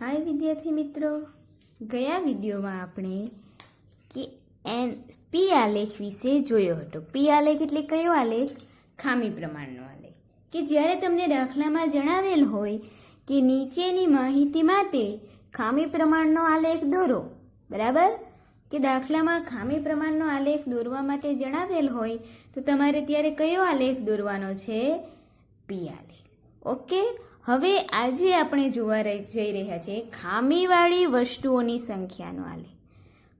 हाय विद्यार्थी मित्रों, गया विडियोमां आपणे कि पी आलेख विશે જોયો હતો। પી આલેખ એટલે કયો આલેખ? ખામી પ્રમાણનો આલેખ। કે જ્યારે તમને દાખલામાં જણાવેલ હોય કે નીચેની માહિતી માટે ખામી પ્રમાણનો આલેખ દોરો, બરાબર? કે દાખલામાં ખામી પ્રમાણનો આલેખ દોરવા માટે જણાવેલ હોય તો તમારે ત્યારે કયો આલેખ દોરવાનો છે? પી આલેખ। ઓકે, હવે આજે આપણે જોવા જઈ રહ્યા છે ખામીવાળી વસ્તુઓની સંખ્યાનો આલેખ।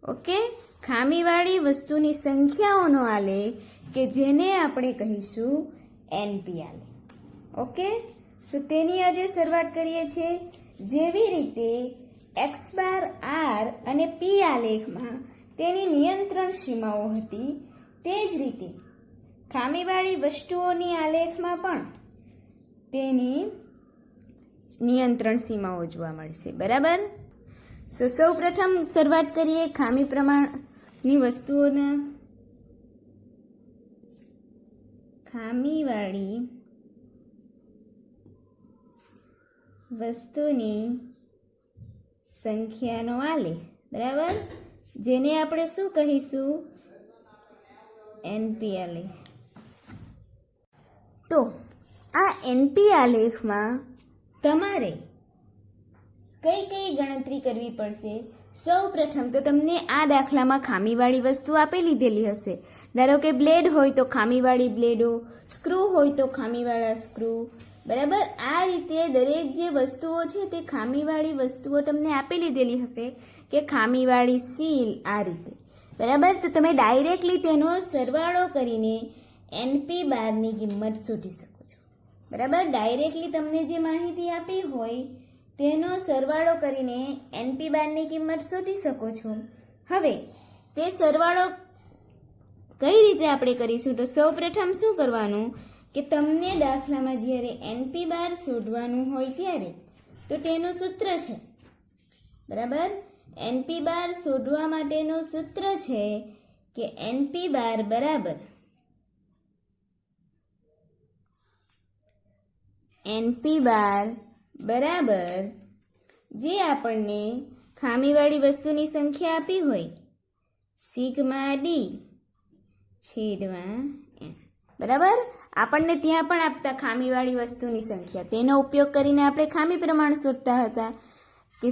ઓકે, ખામીવાળી વસ્તુની સંખ્યાઓનો આલેખ કે જેને આપણે કહીશું એનપી આલેખ। ઓકે, સો તેની આજે શરૂઆત કરીએ છીએ। જેવી રીતે એક્સ બાર આર અને પી આલેખમાં તેની નિયંત્રણ સીમાઓ હતી, તે જ રીતે ખામીવાળી વસ્તુઓની આલેખમાં પણ તેની નિયંત્રણ સીમાઓ જોવા મળશે, બરાબર? સૌ પ્રથમ શરૂઆત કરીએ ખામી પ્રમાણની વસ્તુઓના। ખામીવાળી વસ્તુની સંખ્યાનો આલેખ, બરાબર? જેને આપણે શું કહીશું? એનપી આલેખ। તો આ એનપી આલેખમાં તમારે કઈ કઈ ગણતરી કરવી પડશે? સૌ પ્રથમ તો તમને આ દાખલામાં ખામીવાળી વસ્તુ આપી લીધેલી હશે। ધારો કે બ્લેડ હોય તો ખામીવાળી બ્લેડો, સ્ક્રૂ હોય તો ખામીવાળા સ્ક્રૂ, બરાબર? આ રીતે દરેક જે વસ્તુઓ છે તે ખામીવાળી વસ્તુઓ તમને આપી લીધેલી હશે કે ખામીવાળી સીલ, આ રીતે, બરાબર? તો તમે ડાયરેક્ટલી તેનો સરવાળો કરીને એનપી બારની કિંમત શોધી શકો છો, બરાબર? ડાયરેક્ટલી તમને જે માહિતી આપી હોય તેનો સરવાળો કરીને એનપી બારની કિંમત શોધી શકો છો। હવે તે સરવાળો કઈ રીતે આપણે કરીશું? તો સૌ પ્રથમ શું કરવાનું કે તમને દાખલામાં જ્યારે એનપી બાર શોધવાનું હોય ત્યારે તો તેનું સૂત્ર છે, બરાબર? એનપી બાર શોધવા માટેનું સૂત્ર છે કે એનપી બાર બરાબર એનપી બાર બરાબર જે આપણને ખામીવાળી વસ્તુની સંખ્યા આપી હોય સિગ્મા ડી છેદમાં એન, બરાબર? આપણને ત્યાં પણ આપતા ખામીવાળી વસ્તુની સંખ્યા, તેનો ઉપયોગ કરીને આપણે ખામી પ્રમાણ શોધતા હતા કે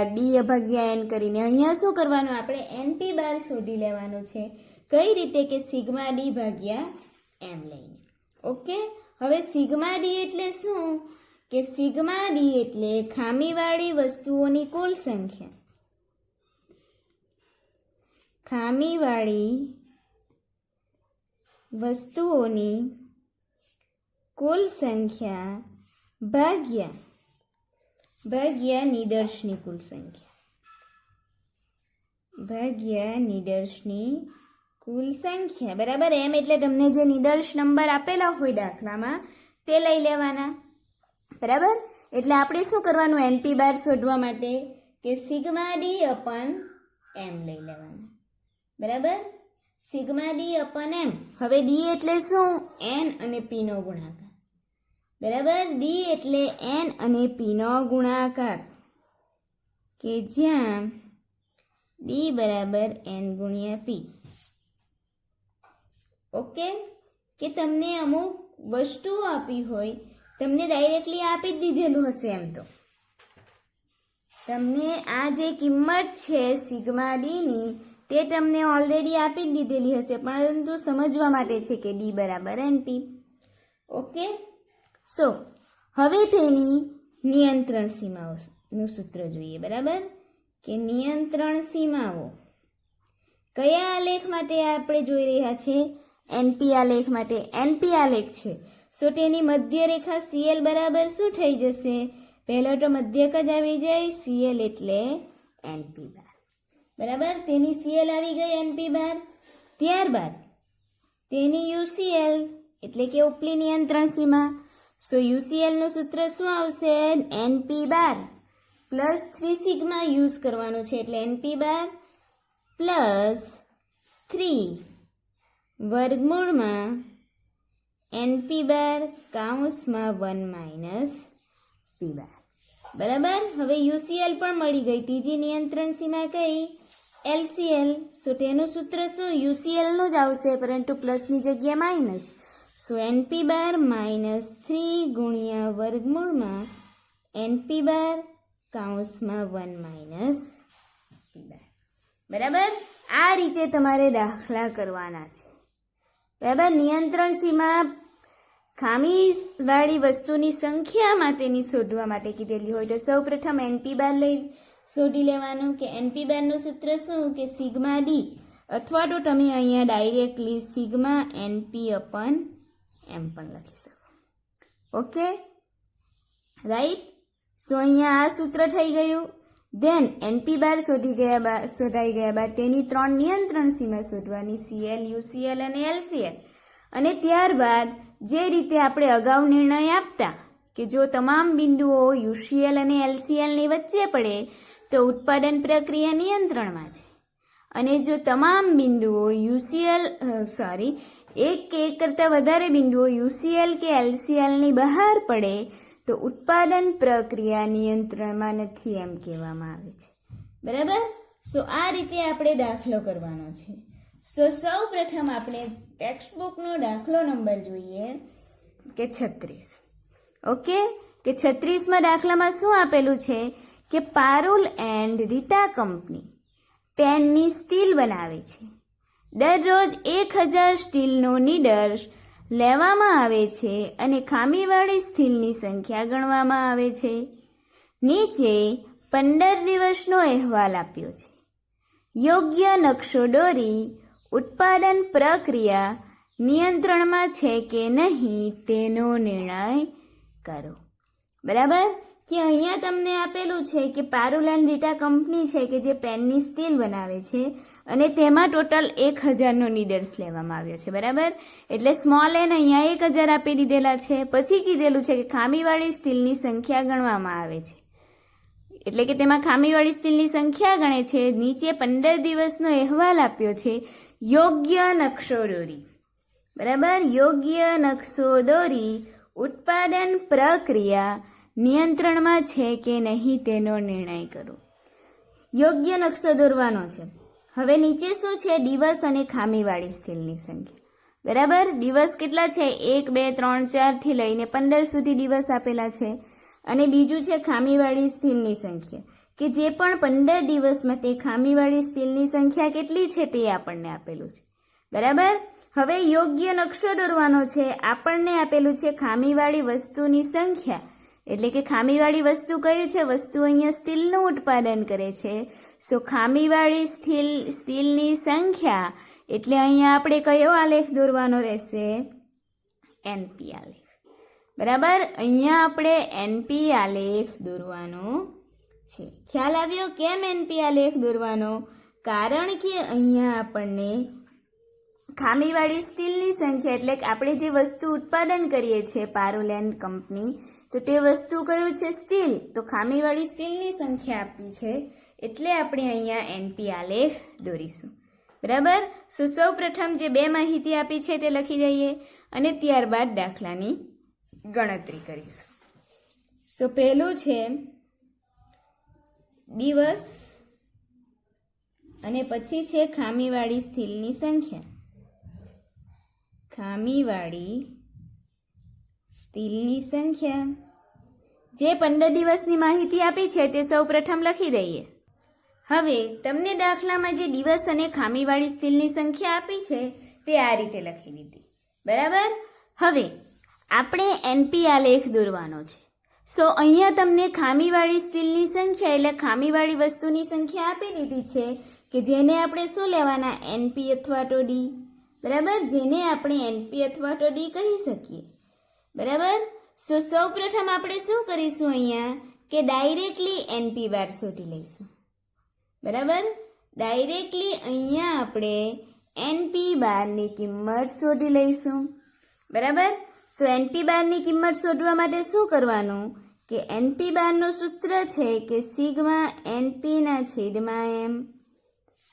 ડી ભાગ્યા એન કરીને। અહીંયા શું કરવાનું? આપણે એનપી બાર શોધી લેવાનું છે। કઈ રીતે? કે સિગ્મા ડી ભાગ્યા એમ લઈને। ઓકે, હવે સિગ્મા ડી એટલે શું? કે સિગ્મા ડી એટલે ખામીવાળી વસ્તુઓની કુલ સંખ્યા, ખામીવાળી વસ્તુઓની કુલ સંખ્યા ભાગ્યા નિદર્શની કુલ સંખ્યા, ભાગ્યા નિદર્શની કુલ સંખ્યા, બરાબર? એમ એટલે તમને જે નિદર્શ નંબર આપેલા હોય દાખલામાં તે લઈ લેવાના, બરાબર? એટલે આપણે શું કરવાનું એનપી બાર શોધવા માટે? કે સિગ્મા ડી અપન એમ લઈ લેવાના, બરાબર? સિગ્મા ડી અપન એમ। હવે ડી એટલે શું? એન અને પી નો ગુણાકાર, બરાબર? ડી એટલે એન અને પી નો ગુણાકાર, કે જ્યાં ડી બરાબર એન ગુણ્યા પી। ઓકે, કે તમને અમુક વસ્તુઓ આપી હોય, તમને ડાયરેક્ટલી આપી જ દીધેલું હશે, એમ તો તમને આ જે કિંમત છે સિગ્મા ડી ની તે તમને ઓલરેડી આપી જ દીધેલી હશે, પરંતુ સમજવા માટે છે કે ડી બરાબર એનપી। ઓકે, સો હવે તેની નિયંત્રણ સીમાઓનું સૂત્ર જોઈએ, બરાબર? કે નિયંત્રણ સીમાઓ કયા આલેખ માટે આપણે જોઈ રહ્યા છે? એનપી આલેખ માટે। એનપી આલેખ છે, સો તેની મધ્ય રેખા સીએલ બરાબર શું થઈ જશે? પહેલો તો મધ્યક જ આવી જાય, સીએલ એટલે એનપી બાર, બરાબર? તેની સીએલ આવી ગઈ એનપી બાર, ત્યારબાદ તેની યુસીએલ એટલે કે ઉપલી નિયંત્રણ સીમા। સો યુસીએલ નું સૂત્ર શું આવશે? એનપી બાર પ્લસ 3 સિગ્મા યુઝ કરવાનું છે, એટલે એનપી બાર પ્લસ 3 વર્ગમૂળમાં એનપી બાર કૌંસમાં 1 માઇનસ પી બાર। બરાબર. હવે યુસીએલ પણ મળી ગઈ. ત્રીજી નિયંત્રણ સીમા કઈ? એલસીએલ. સો તેનું સૂત્ર શું? યુસીએલ નું જ આવશે, પરંતુ પ્લસની જગ્યાએ માઇનસ. સો એનપી બાર માઇનસ 3 ગુણ્યા વર્ગમૂળમાં એનપી બાર કૌંસમાં 1 માઇનસ પી બાર. બરાબર. આ રીતે તમારે દાખલા કરવાના છે. બરાબર. નિયંત્રણ સીમા ખામીવાળી વસ્તુની સંખ્યા માટેની શોધવા માટે કીધેલી હોય તો સૌ પ્રથમ એનપી બાર શોધી લેવાનું કે એનપી બારનું સૂત્ર શું? કે સિગ્મા ડી, અથવા તો તમે અહીંયા ડાયરેક્ટલી સિગ્મા એનપી અપન એમ પણ લખી શકો. Okay, right. સો અહીંયા આ સૂત્ર થઈ ગયું. ધેન એનપી બાર શોધાઈ ગયા બાદ તેની 3 નિયંત્રણ સીમા શોધવાની, સીએલ, યુસીએલ અને એલસીએલ. અને ત્યારબાદ જે રીતે આપણે અગાઉ નિર્ણય આપતા કે જો તમામ બિંદુઓ યુસીએલ અને એલસીએલની વચ્ચે પડે તો ઉત્પાદન પ્રક્રિયા નિયંત્રણમાં છે, અને જો તમામ બિંદુઓ એક કે એક કરતાં વધારે બિંદુઓ યુસીએલ કે એલસીએલની બહાર પડે તો ઉત્પાદન પ્રક્રિયા નિયંત્રણમાં નથી એમ કહેવામાં આવે છે. બરાબર. સો આ રીતે આપણે દાખલો કરવાનો છે. સો સૌ પ્રથમ આપણે ટેક્સ્ટબુકનો દાખલો નંબર જોઈએ કે 36. ઓકે, કે 36માં દાખલામાં શું આપેલું છે કે પારુલ એન્ડ રીટા કંપની પેનની સ્ટીલ બનાવે છે. દરરોજ 1000 સ્ટીલનો નીડર લેવામાં આવે છે અને ખામીવાળી સ્ટીલની સંખ્યા ગણવામાં આવે છે. નીચે 15 દિવસનો અહેવાલ આપ્યો છે. યોગ્ય નકશો દોરી ઉત્પાદન પ્રક્રિયા નિયંત્રણમાં છે કે નહીં તેનો નિર્ણય કરો. બરાબર. કે અહીંયા તમને આપેલું છે કે પારુલ એન્ડ રીટા કંપની છે કે જે પેનની સ્ટીલ બનાવે છે અને તેમાં ટોટલ 1000નો નીડર્સ લેવામાં આવ્યો છે. બરાબર. એટલે સ્મોલ એન અહીંયા 1000 આપી દીધેલા છે. પછી કીધેલું છે કે ખામીવાળી સ્ટીલની સંખ્યા ગણવામાં આવે છે, એટલે કે તેમાં ખામીવાળી સ્ટીલની સંખ્યા ગણે છે. નીચે 15 દિવસનો અહેવાલ આપ્યો છે. યોગ્ય નકશો દોરી. બરાબર. યોગ્ય નકશો દોરી ઉત્પાદન પ્રક્રિયા નિયંત્રણમાં છે કે નહીં તેનો નિર્ણય કરો. યોગ્ય નકશો દોરવાનો છે. હવે નીચે શું છે? દિવસ અને ખામીવાળી સ્ટીલની સંખ્યા. બરાબર. દિવસ કેટલા છે? 1, 2, 3, 4 થી લઈને 15 સુધી દિવસ આપેલા છે. અને બીજું છે ખામીવાળી સ્ટીલની સંખ્યા, કે જે પણ 15 દિવસમાં તે ખામીવાળી સ્ટીલની સંખ્યા કેટલી છે તે આપણને આપેલું છે. બરાબર. હવે યોગ્ય નકશો દોરવાનો છે. આપણને આપેલું છે ખામીવાળી વસ્તુની સંખ્યા, એટલે કે ખામીવાળી વસ્તુ કઈ છે? વસ્તુ અહીંયા સ્ટીલનું ઉત્પાદન કરે છે. સો ખામીવાળી સ્ટીલની સંખ્યા એટલે અહીંયા આપણે કયો આલેખ દોરવાનો રહેશે? એનપી આલેખ. બરાબર. અહીંયા આપણે એનપી આલેખ દોરવાનો છે. ખ્યાલ આવ્યો કેમ એનપી આલેખ દોરવાનો? કારણ કે અહીંયા આપણને ખામીવાળી સ્ટીલની સંખ્યા એટલે કે આપણે જે વસ્તુ ઉત્પાદન કરીએ છીએ પારુલ એન્ડ કંપની, તો તે વસ્તુ કયું છે? સ્ટીલ. તો ખામીવાળી સ્ટીલની સંખ્યા આપી છે એટલે આપણે અહીંયા એનપી આલેખ દોરીશું. બરાબર. સૌ પ્રથમ જે 2 માહિતી આપી છે તે લખી દઈએ અને ત્યારબાદ દાખલાની ગણતરી કરીશું. સો પહેલું છે દિવસ અને પછી છે ખામીવાળી સ્ટીલની સંખ્યા. ખામીવાળી સ્ટીલની સંખ્યા જે 15 દિવસની માહિતી આપી છે તે સૌ પ્રથમ લખી દઈએ. હવે તમને દાખલામાં જે દિવસ અને ખામીવાળી સ્ટીલની સંખ્યા આપી છે તે આ રીતે લખી દીધી. બરાબર. હવે આપણે એનપી આલેખ દોરવાનો છે. સો અહીંયા તમને ખામીવાળી સ્ટીલની સંખ્યા એટલે ખામીવાળી વસ્તુની સંખ્યા આપી દીધી છે કે જેને આપણે શું લેવાના? એનપી અથવા તો ડી. બરાબર. જેને આપણે એનપી અથવા તો ડી કહી શકીએ. બરાબર. સૌ પ્રથમ આપણે શું કરીશું? અહીંયા કે ડાયરેક્ટલી એનપી બાર શોધી લઈશું. બરાબર. ડાયરેક્ટલી અહીંયા આપણે એનપી બારની કિંમત શોધી લઈશું. બરાબર. સો એનપી બારની કિંમત શોધવા માટે શું કરવાનું? કે એનપી બારનું સૂત્ર છે કે સિગ્મા એનપી ના છેદમાં એમ.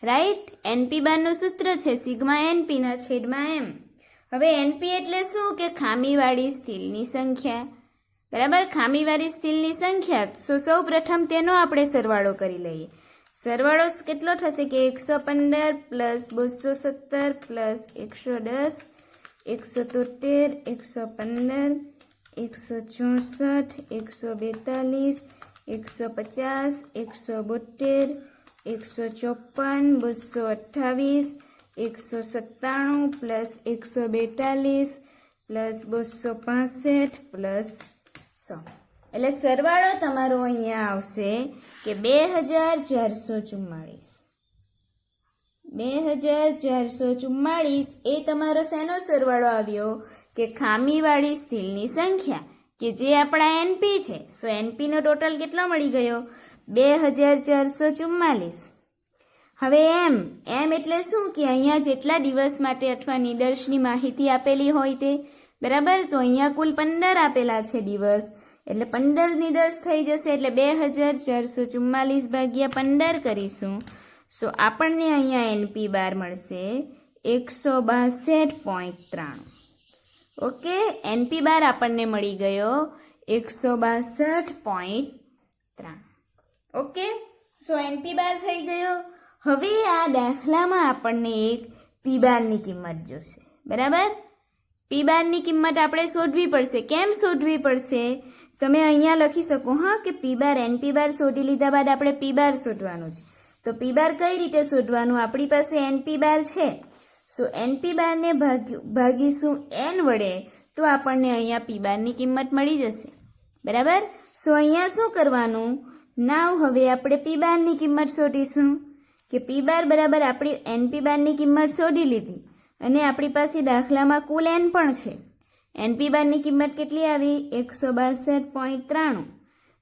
રાઈટ. એનપી બારનું સૂત્ર છે સિગ્મા એનપી ના છેદમાં એમ. હવે એનપી એટલે શું? કે ખામીવાળી સ્ટીલની સંખ્યા. બરાબર, ખામીવાળી સ્ટીલની સંખ્યા. સૌ પ્રથમ તેનો આપણે સરવાળો કરી લઈએ. સરવાળો કેટલો થશે કે 115 plus 217 plus 110 173 115 164 142 150 172 154 228 197 plus 142 plus 265 plus 100. એટલે સરવાળો તમારો અહીંયા આવશે કે 2444. 2444 એ તમારો શેનો સરવાળો આવ્યો કે ખામીવાળી સ્ટીલની સંખ્યા કે જે આપણા એનપી છે. સો એનપીનો ટોટલ કેટલો મળી ગયો 2444. હવે એમ એટલે શું કે અહીંયા જેટલા દિવસ માટે અથવા નિદર્શની માહિતી આપેલી હોય તે, બરાબર. તો અહીંયા કુલ 15 આપેલા છે દિવસ, એટલે 15 નિદર્શ થઈ જશે, એટલે 2444 ભાગ્યા 15 કરીશું. સો આપણને અહીંયા એનપી બાર મળશે 162.93. ઓકે, એનપી બાર આપણને મળી ગયો 162.93. ઓકે, સો એનપી બાર થઈ ગયો. હવે આ દાખલામાં આપણને એક પી બારની કિંમત જોશે, બરાબર. પી બારની કિંમત આપણે શોધવી પડશે. કેમ શોધવી પડશે? તમે અહીંયા લખી શકો કે પી બાર એનપી બાર શોધી લીધા બાદ આપણે પી બાર શોધવાનું છે. તો પી બાર કઈ રીતે શોધવાનું? આપણી પાસે એનપી બાર છે. સો એનપી બારને ભાગીશું એન વડે, તો આપણને અહીંયા પી બારની કિંમત મળી જશે, બરાબર. સો અહીંયા શું કરવાનું? નાવ હવે આપણે પી બારની કિંમત શોધીશું કે પી બાર બરાબર આપણી એનપી બારની કિંમત શોધી લીધી અને આપણી પાસે દાખલામાં કુલ એન પણ છે. એનપી બારની કિંમત કેટલી આવી? 162.93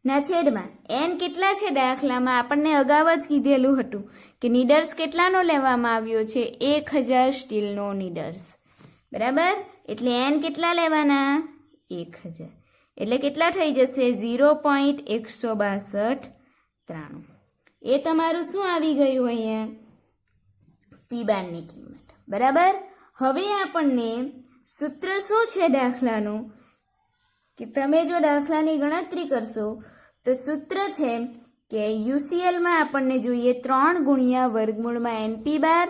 ના છેદમાં એન કેટલા છે દાખલામાં? આપણને અગાઉ જ કીધેલું હતું કે નિદર્શ કેટલાનો લેવામાં આવ્યો છે? 1000 સ્ટીલનો નિદર્શ, બરાબર. એટલે એન કેટલા લેવાના? 1000. એટલે કેટલા થઈ જશે? 0.16293. એ તમારું શું આવી ગયું અહીંયા? પી બારની કિંમત, બરાબર. હવે આપણને સૂત્ર શું છે દાખલાનું કે તમે જો દાખલાની ગણતરી કરશો તો સૂત્ર છે કે યુસીએલમાં આપણને જોઈએ 3 ગુણ્યા વર્ગમૂળમાં એનપી બાર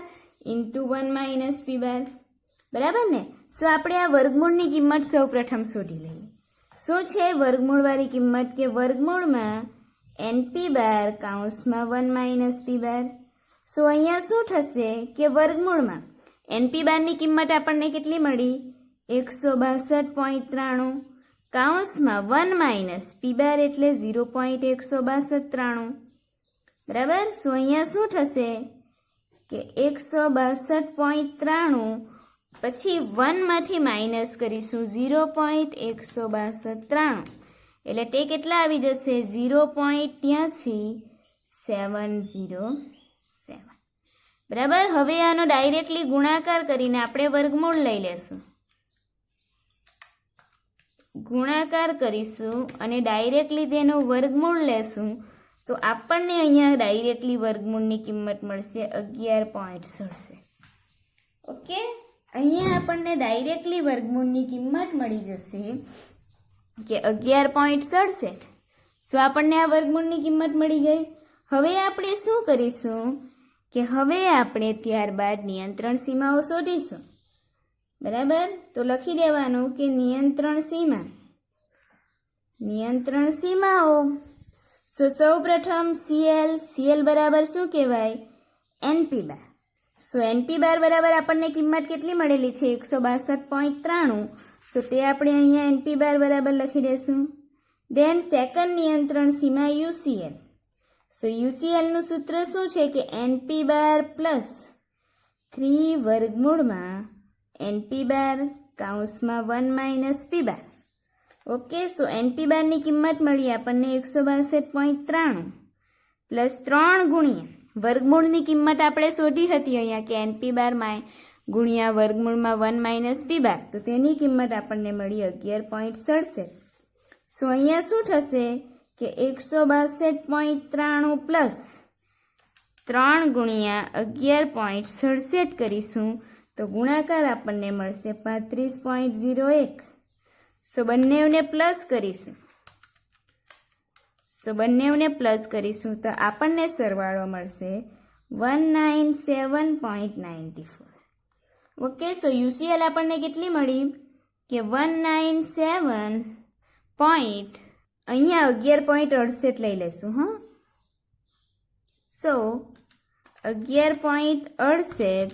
ઇન્ટુ 1 માઇનસ પી બાર, બરાબર ને. સો આપણે આ વર્ગમૂળની કિંમત સૌ પ્રથમ શોધી લઈએ. શું છે વર્ગમૂળવાળી કિંમત? કે વર્ગમૂળમાં એનપી બાર કૌંસમાં 1 માઇનસ પી બાર. સો અહીંયા શું થશે કે વર્ગમૂળમાં એનપી બારની કિંમત આપણને કેટલી મળી? 162.93 કૌંસમાં 1 માઇનસ પી બાર એટલે 0.16293, બરાબર. સો અહીંયા શું થશે કે 162.93 પછી 1 માંથી માઇનસ કરીશું 0.16293 એટલે તે કેટલા આવી જશે? 0.83707, બરાબર. હવે આનો ડાયરેક્ટલી ગુણાકાર કરીને આપણે વર્ગમૂળ લઈ લેશું. ગુણાકાર કરીશું અને ડાયરેક્ટલી તેનો વર્ગમૂળ લેશું તો આપણને અહીંયા ડાયરેક્ટલી વર્ગમૂળની કિંમત મળશે 11.67. ઓકે, અહીંયા આપણને ડાયરેક્ટલી વર્ગમૂળની કિંમત મળી જશે કે 11.67. સો આપણને આ વર્ગમૂળની કિંમત મળી ગઈ. હવે આપણે શું કરીશું કે હવે આપણે ત્યારબાદ નિયંત્રણ સીમાઓ શોધીશું, બરાબર. તો લખી દેવાનું કે નિયંત્રણ સીમાઓ. સૌ પ્રથમ સીએલ બરાબર શું કહેવાય? એનપી બાર. સો એનપી બાર બરાબર આપણને કિંમત કેટલી મળેલી છે? 162.93. સો તે આપણે અહીંયા એનપી બાર બરાબર લખી દઈશું. દેન સેકન્ડ નિયંત્રણ સીમા યુસીએલ. સો યુસીએલનું સૂત્ર શું છે કે એનપી બાર પ્લસ 3 વર્ગમૂળમાં એનપી બાર કૌંસમાં 1 માઇનસ પી બાર. ઓકે, સો એનપી બારની કિંમત મળી આપણને 162.93 પ્લસ 3 ગુણ્યા વર્ગમૂળની કિંમત આપણે શોધી હતી અહીંયા કે એનપી બાર ગુણ્યા વર્ગમૂળમાં 1 માઇનસ પી બાર, તો તેની કિંમત આપણને મળી 11.67. સો અહીંયા શું થશે કે 162.93 પ્લસ 3 ગુણ્યા 11.67 કરીશું તો ગુણાકાર આપણને મળશે 35.01. સો બંનેને પ્લસ કરીશું સો બંનેને પ્લસ કરીશું તો આપણને સરવાળો મળશે 197.94. ઓકે, સો યુસીએલ આપણને કેટલી મળી કે 197 પોઈન્ટ, અહીંયા 11.68 લઈ લેશું. હા, સો 11.68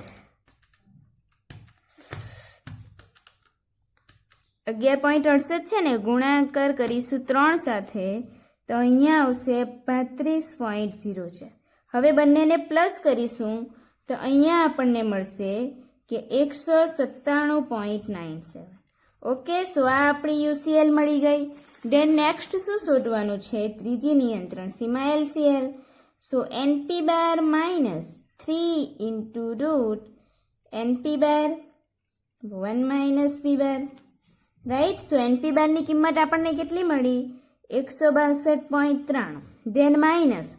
છે ને, ગુણાકાર કરીશું 3 સાથે તો અહીંયા આવશે 35.0 છે. હવે બંનેને પ્લસ કરીશું તો અહીંયા આપણને મળશે કે 197.97. ઓકે, સો આ આપણી યુસીએલ મળી ગઈ. દેન નેક્સ્ટ શું શોધવાનું છે? ત્રીજી નિયંત્રણ સીમા એલસીએલ. સો NP bar minus 3 into route NP બાર 1 માઇનસ પી બાર. રાઈટ, સો એનપી બારની કિંમત આપણને કેટલી મળી? 162.93. ધેન માઇનસ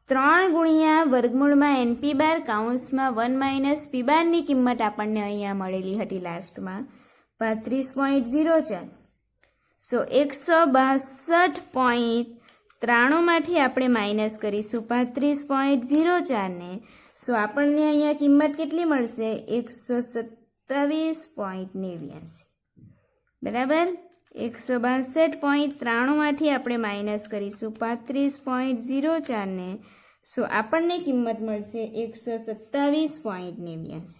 3 ગુણ્યા વર્ગમૂળમાં એનપી બાર કૌંસમાં 1 માઇનસ પી બારની કિંમત આપણને અહીંયા મળેલી હતી લાસ્ટમાં 35.04. સો 162.93 માંથી આપણે માઇનસ કરીશું 35.04 ને. સો આપણને અહીંયા કિંમત કેટલી મળશે? 127.89. બરાબર, 162.93 માંથી આપણે માઇનસ કરીશું 35.04 ને. સો આપણને કિંમત મળશે 127.89.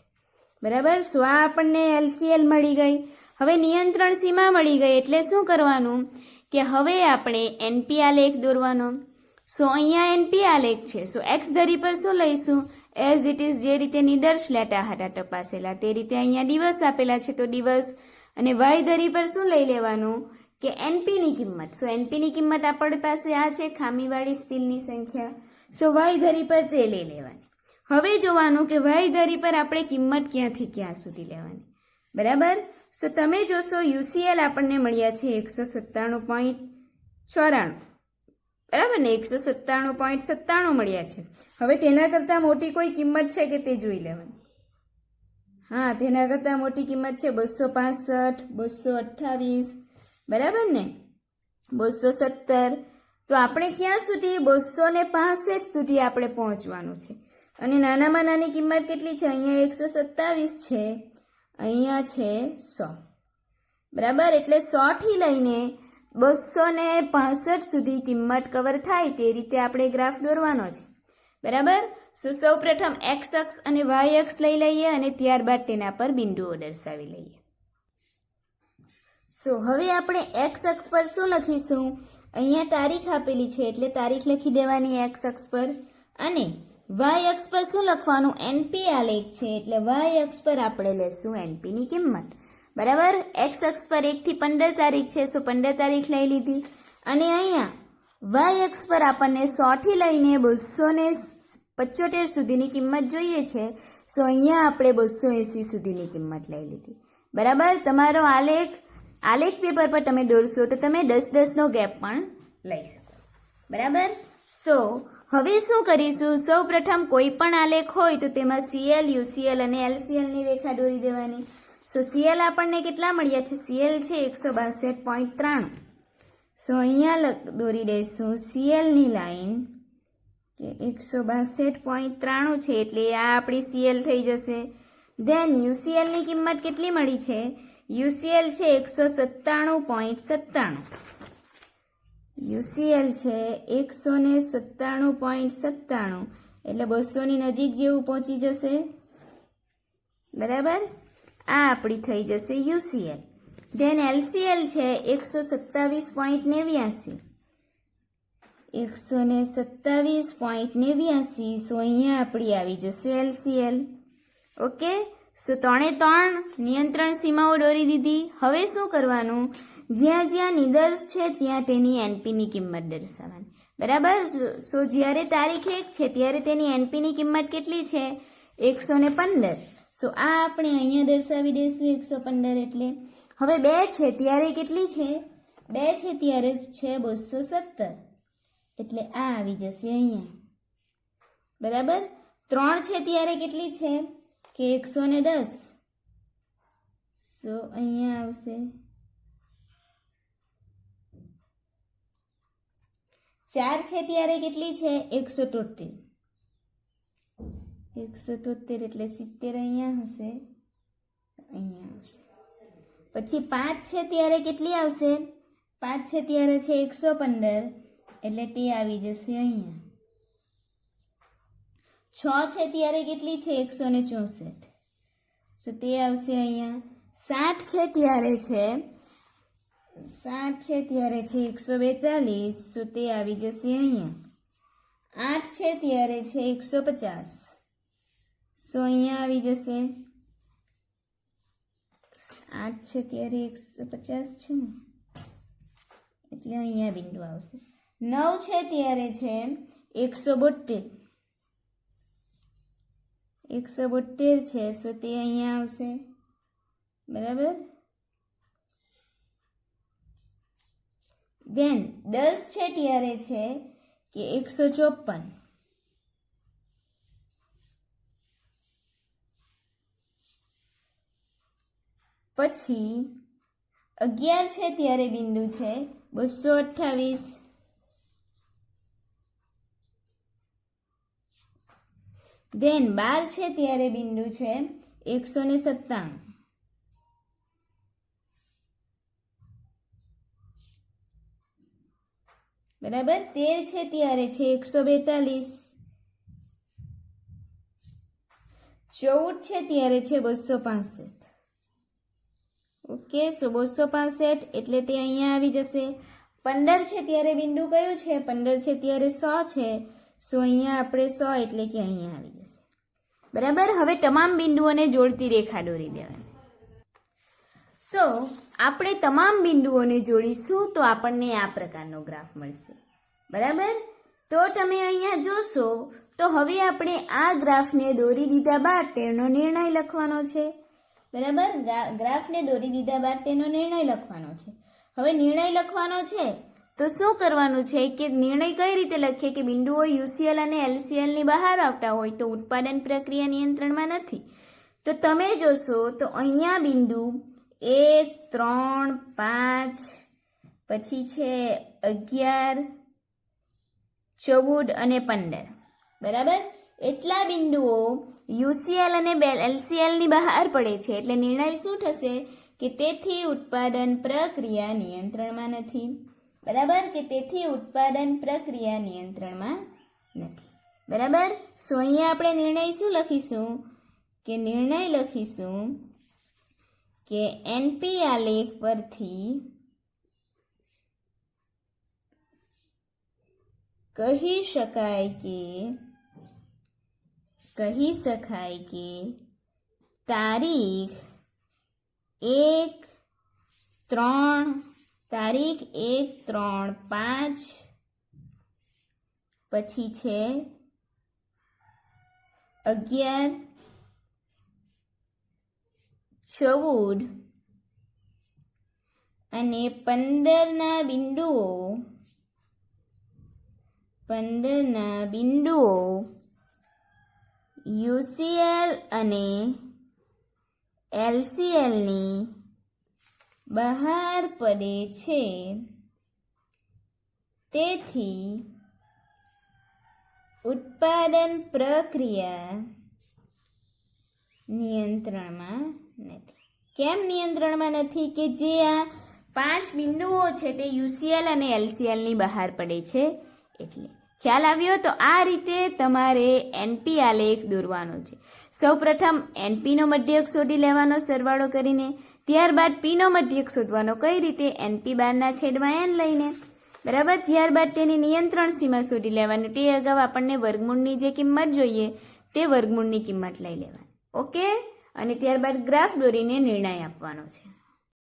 બરાબર, સો આ આપણને એલસીએલ મળી ગઈ. હવે નિયંત્રણ સીમા મળી ગઈ એટલે શું કરવાનું કે હવે આપણે એનપી આલેખ દોરવાનો. સો અહીંયા એનપી આલેખ છે. સો એક્સ ધરી પર શું લઈશું? એઝ ઇટ ઇઝ જે રીતે નિદર્શ લેટા હતા તપાસેલા તે રીતે અહીંયા દિવસ આપેલા છે તો દિવસ, અને વાય ધરી પર શું લઈ લેવાનું કે એનપીની કિંમત. સો એનપીની કિંમત આપણી પાસે આ છે, ખામીવાળી સ્ટીલની સંખ્યા. સો વાય ધરી પર તે લઈ લેવાની. હવે જોવાનું કે વાય ધરી પર આપણે કિંમત ક્યાંથી ક્યાં સુધી લેવાની. બરાબર, સો તમે જોશો યુસીએલ આપણને મળ્યા છે 197.94. બરાબર ને, 197.97 મળ્યા છે. હવે તેના કરતાં મોટી કોઈ કિંમત છે કે તે જોઈ લેવાની. હા, તેના કરતાં મોટી કિંમત છે 265, 228. બરાબર ને, 217. તો આપણે ક્યાં સુધી? 265 સુધી આપણે પહોંચવાનું છે. અને નાનામાં નાની કિંમત કેટલી છે? અહીંયા 127 છે, અહીંયા છે 100. બરાબર, એટલે 100 થી લઈને 265 સુધી કિંમત કવર થાય તે રીતે આપણે ગ્રાફ દોરવાનો છે. બરાબર, સૌ પ્રથમ એક્સ અક્ષ અને વાય અક્ષ લઈ લઈએ અને ત્યારબાદ તેના પર બિંદુઓ દર્શાવી લઈએ. સો હવે આપણે એક્સ અક્ષ પર શું લખીશું? અહીંયા તારીખ આપેલી છે એટલે તારીખ લખી દેવાની એક્સ અક્ષ પર, અને વાય અક્ષ પર શું લખવાનું? એનપી આલેખ છે એટલે વાય અક્ષ પર આપણે લેશું એનપીની કિંમત. બરાબર, એક્સ અક્ષ પર 1 થી 15 તારીખ છે, સો 15 તારીખ લઈ લીધી. અને અહીંયા વાય અક્ષ પર આપણને 100 થી લઈને 275 સુધીની કિંમત જોઈએ છે, સો અહીંયા આપણે 280 સુધીની કિંમત લઈ લીધી. બરાબર, તમારો આલેખ પેપર પર તમે દોરશો તો તમે 10-10નો ગેપ પણ લઈ શકો. બરાબર, સો હવે શું કરીશું? સૌ પ્રથમ કોઈ પણ આલેખ હોય તો તેમાં સીએલ, યુસીએલ અને એલસીએલની રેખા દોરી દેવાની. સો સીએલ આપણને કેટલા મળ્યા છે? સીએલ છે 162.93. સો અહીંયા દોરી દઈશું સીએલની લાઈન કે 162.93 છે એટલે આ આપણી સીએલ થઈ જશે. ધેન યુસીએલની કિંમત કેટલી મળી છે? યુસીએલ છે 197.97. યુસીએલ છે 197.97 એટલે 200ની નજીક જેવું પહોંચી જશે. બરાબર, આ આપણી થઈ જશે યુસીએલ. ધેન એલસીએલ છે 127.89. 127.89. સો અહીંયા આપણી આવી જશે એલસીએલ. ઓકે, સો 3 નિયંત્રણ સીમાઓ દોરી દીધી. હવે શું કરવાનું? જ્યાં જ્યાં નિદર્શ છે ત્યાં તેની એનપીની કિંમત દર્શાવવાની. બરાબર, સો જ્યારે તારીખ 1 છે ત્યારે તેની એનપીની કિંમત કેટલી છે? 115. સો આ આપણે અહીંયા દર્શાવી દઈશું 115. એટલે હવે 2 છે ત્યારે કેટલી છે? 2 છે ત્યારે છે 217 એટલે આ આવી જશે અહીંયા. બરાબર, 3 છે ત્યારે કેટલી છે કે 110. સો અહીંયા આવશે 4 છે ત્યારે કેટલી છે? 173. 173 એટલે 70 અહીંયા હશે, અહીંયા આવશે. પછી 5 છે ત્યારે કેટલી આવશે? 5 છે ત્યારે છે 115 એટલે તે આવી જશે અહીંયા. 6 છે ત્યારે કેટલી છે? 164 સો તે આવશે અહીંયા. 60 છે ત્યારે છે 142 સો તે આવી જશે અહીંયા. 8 છે ત્યારે છે 150 સો અહીંયા આવી જશે. 8 છે ત્યારે 150 છે ને એટલે અહીંયા બિંદુ આવશે. 9 છે ત્યારે છે 172 છે સો તે અહીંયા આવશે. બરાબર. ધેન 10 છે ત્યારે છે કે 154. પછી 11 છે ત્યારે બિંદુ છે 228. ધેન 12 છે ત્યારે બિંદુ છે 197. બરાબર. 13 છે ત્યારે છે 142. 14 છે ત્યારે છે 265. ઓકે, સો 265 એટલે તે અહીંયા આવી જશે. 15 છે ત્યારે બિંદુ કયું છે? 15 છે ત્યારે 100 છે સો અહીંયા આપણે 100 એટલે કે અહીંયા આવી જશે. બરાબર. હવે તમામ બિંદુઓને જોડતી રેખા દોરી દેવાની. સો આપણે તમામ બિંદુઓને જોડીશું તો આપણને આ પ્રકારનો ગ્રાફ મળશે. બરાબર. તો તમે અહીંયા જોશો તો હવે આપણે આ ગ્રાફને દોરી દીધા બાદ તેનો નિર્ણય લખવાનો છે. બરાબર. ગ્રાફને દોરી દીધા બાદ તેનો નિર્ણય લખવાનો છે. હવે નિર્ણય લખવાનો છે તો શું કરવાનું છે કે નિર્ણય કઈ રીતે લખીએ કે બિંદુઓ યુસીએલ અને એલસીએલની બહાર આવતા હોય તો ઉત્પાદન પ્રક્રિયા નિયંત્રણમાં નથી. તો તમે જોશો તો અહીંયા બિંદુ 1, 3, 5 પછી છે 11, 14 અને 15. બરાબર. એટલા બિંદુઓ યુસીએલ અને એલસીએલની બહાર પડે છે એટલે નિર્ણય શું થશે કે તેથી ઉત્પાદન પ્રક્રિયા નિયંત્રણમાં નથી. બરાબર. કે તેથી ઉત્પાદન પ્રક્રિયા નિયંત્રણમાં નથી. બરાબર. સો અહીંયા આપણે નિર્ણય શું લખીશું કે નિર્ણય લખીશું કે એનપી આલેખ પરથી કહી શકાય કે તારીખ 1-3-5 પછી છે 11, 14 અને 15ના બિંદુઓ યુસીએલ અને એલસીએલની બહાર પડે છે તેથી ઉત્પાદન પ્રક્રિયા નિયંત્રણમાં નથી. કેમ નિયંત્રણમાં નથી? કે જે આ 5 બિંદુઓ છે તે યુસીએલ અને એલસીએલની બહાર પડે છે એટલે. ખ્યાલ આવ્યો? તો આ રીતે તમારે એનપી આલેખ દોરવાનો છે. સૌપ્રથમ એનપીનો મધ્યક શોધી લેવાનો સરવાળો કરીને, ત્યારબાદ પીનો મધ્યક શોધવાનો કઈ રીતે? એનપી બારના છેદમાં એન લઈને. બરાબર. ત્યારબાદ તેની નિયંત્રણ સીમા શોધી લેવાની. તે અગાઉ આપણને વર્ગમૂળની જે કિંમત જોઈએ તે વર્ગમૂળની કિંમત લઈ લેવાની. ઓકે. અને ત્યારબાદ ગ્રાફ દોરીને નિર્ણય આપવાનો છે.